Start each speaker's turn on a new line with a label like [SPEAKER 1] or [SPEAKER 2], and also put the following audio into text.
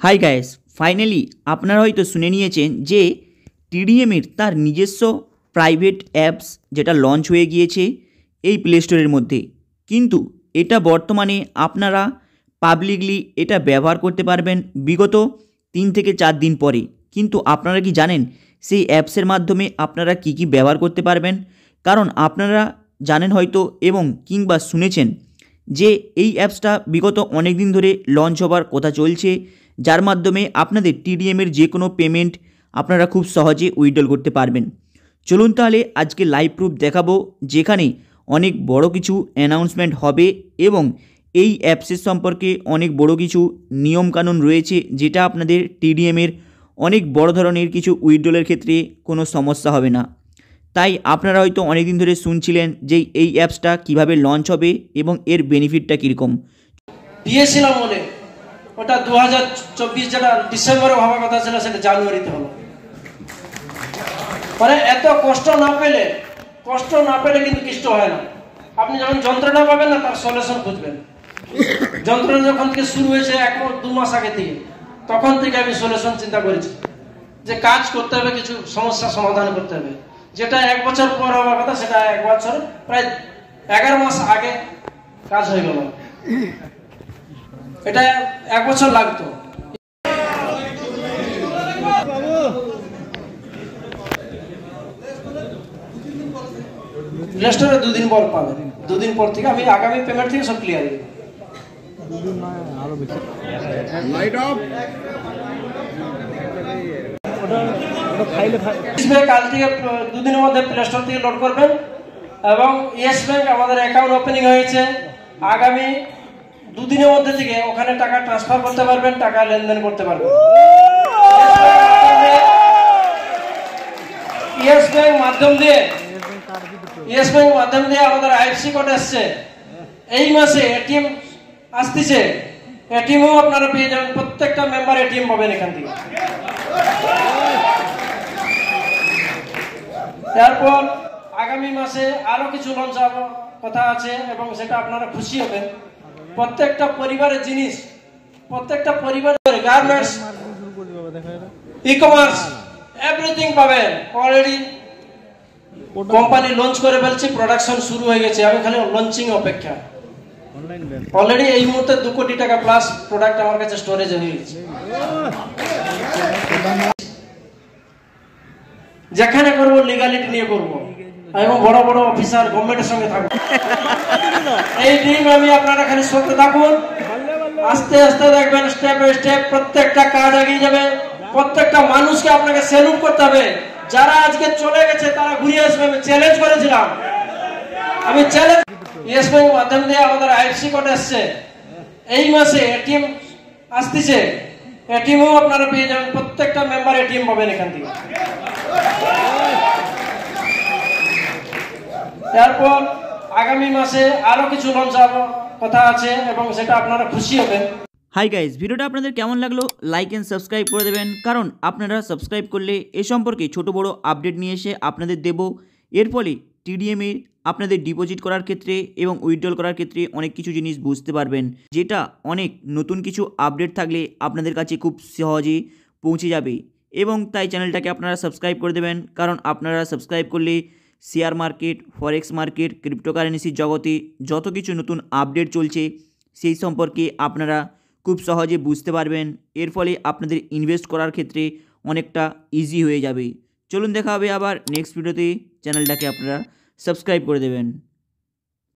[SPEAKER 1] Hi guys, finally আপনারা হয়তো শুনে নিয়েছেন যে টিডিএমের তার নিজস্ব প্রাইভেট অ্যাপস যেটা লঞ্চ হয়ে গিয়েছে এই প্লে স্টোরের মধ্যে। কিন্তু এটা বর্তমানে আপনারা পাবলিকলি এটা ব্যবহার করতে পারবেন বিগত 3 থেকে 4 দিন পরে। কিন্তু আপনারা কি জানেন সেই অ্যাপসের মাধ্যমে আপনারা কি কি ব্যবহার করতে পারবেন? কারণ আপনারা জানেন হয়তো এবং কিংবা শুনেছেন যে এই অ্যাপসটা বিগত অনেক দিন ধরে লঞ্চ হবার কথা চলছে, যার মাধ্যমে আপনাদের টিডিএমের যে কোনো পেমেন্ট আপনারা খুব সহজে উইথড্রল করতে পারবেন। চলুন তাহলে আজকে লাইভ প্রুফ দেখাবো, যেখানে অনেক বড় কিছু অ্যানাউন্সমেন্ট হবে এবং এই অ্যাপসের সম্পর্কে অনেক বড় কিছু নিয়মকানুন রয়েছে, যেটা আপনাদের টিডিএমের অনেক বড় ধরনের কিছু উইথড্রলের ক্ষেত্রে কোনো সমস্যা হবে না। তাই আপনারা হয়তো অনেক দিন ধরে শুনছিলেন যে এই অ্যাপসটা কিভাবে লঞ্চ হবে এবং এর বেনিফিটটা কীরকম।
[SPEAKER 2] দিয়েছিলাম বলে ওটা 2024 যেটা ডিসেম্বরে হওয়ার কথা ছিল সেটা জানুয়ারিতে হলো। মানে এত কষ্ট না পেলে কিন্তু কিছু হয় না। আপনি যখন যন্ত্রণা পাবেন না তার সলিউশন খুঁজবেন। যন্ত্রণা যখন থেকে শুরু হয়েছে 1-2 মাস আগে থেকে, তখন থেকে আমি সলিউশন চিন্তা করেছি যে কাজ করতে হবে, কিছু সমস্যা সমাধান করতে হবে। যেটা 1 বছর পর হওয়ার কথা সেটা 1 বছর প্রায় 11 মাস আগে কাজ হয়ে গেল। এটা 1 বছর লাগতো। প্লে স্টোরে 2 দিন পর পাবেন। 2 দিন পর থেকে আমি আগামী পেমেন্ট থেকে সব ক্লিয়ার হয়ে যাবে। কাল থেকে 2 দিনের মধ্যে প্লে স্টোর থেকে লোড করবেন। এবং ইয়েস ব্যাংক আমাদের অ্যাকাউন্ট ওপেনিং হয়েছে, আগামী 2 দিনের মধ্যে থেকে ওখানে টাকা ট্রান্সফার করতে পারবেন, টাকা লেনদেন করতে পারবেন। ইয়েস ব্যাংক মাধ্যম দিয়ে আমাদের আইএফসি কোড আসছে। এই মাসে এটিএম আসতেছে, এটিএমও আপনারা পেয়ে যাবেন। প্রত্যেকটা মেম্বার এটিএম পাবেন এখান থেকে। তারপর আগামী মাসে আরো কিছু লঞ্চ হওয়ার কথা আছে এবং সেটা আপনারা খুশি হবেন। প্রত্যেকটা পরিবারের জিনিস, প্রত্যেকটা পরিবারের গার্মেন্টস, ই-কমার্স এভরিথিং পাবেন। অলরেডি কোম্পানি লঞ্চ করে ফেলছে, প্রোডাকশন শুরু হয়ে গেছে। আমি খালি লঞ্চিং অপেক্ষা। অলরেডি এই মুহূর্তে 2 কোটি টাকা প্লাস প্রোডাক্ট আমার কাছে স্টোরেজে হয়ে গেছে। যেখানে করবো লিগালিটি নিয়ে করবো এবং বড় বড় অফিসার গভর্নমেন্টের সঙ্গে থাকবো। এই ড্রিম আমি আপনারা খালি সত্যি থাকুন, আস্তে আস্তে দেখবেন স্টেপ বাই স্টেপ প্রত্যেকটা কাজ এগিয়ে যাবে। প্রত্যেকটা মানুষকে আপনাকে স্যালুট করতে হবে। যারা আজকে চলে গেছে তারা ঘুরে আসবে। আমি চ্যালেঞ্জ করেছিলাম, ইয়েস ব্যাংক মাধ্যম দিয়ে আমাদের আইএফসি কোড আসছে। এই মাসে এটিএম আসতেছে, এটিএমও আপনারা পেয়ে যাবেন। প্রত্যেকটা মেম্বার এটিএম পাবেন এখান থেকে। তারপর আগামী মাসে আরো কিছু লঞ্চ হওয়ার কথা আছে এবং সেটা আপনারা খুশি হবেন।
[SPEAKER 1] হাই গাইস, ভিডিওটা আপনাদের কেমন লাগলো লাইক অ্যান্ড সাবস্ক্রাইব করে দেবেন, কারণ আপনারা সাবস্ক্রাইব করলে এ সম্পর্কে ছোট বড় আপডেট নিয়ে এসে আপনাদের দেব। এর ফলে টিডিএমে আপনাদের ডিপোজিট করার ক্ষেত্রে এবং উইথড্রল করার ক্ষেত্রে অনেক কিছু জিনিস বুঝতে পারবেন, যেটা অনেক নতুন কিছু আপডেট থাকলে আপনাদের কাছে খুব সহজে পৌঁছে যাবে। এবং তাই চ্যানেলটাকে আপনারা সাবস্ক্রাইব করে দেবেন, কারণ আপনারা সাবস্ক্রাইব করলে শেয়ার মার্কেট, ফরেক্স মার্কেট, ক্রিপ্টোকারেন্সির জগতে যত কিছু নতুন আপডেট চলছে সেই সম্পর্কে আপনারা খুব সহজে বুঝতে পারবেন। এর ফলে আপনাদের ইনভেস্ট করার ক্ষেত্রে অনেকটা ইজি হয়ে যাবে। চলুন দেখা হবে আবার নেক্সট ভিডিওতে। চ্যানেলটাকে আপনারা সাবস্ক্রাইব করে দেবেন।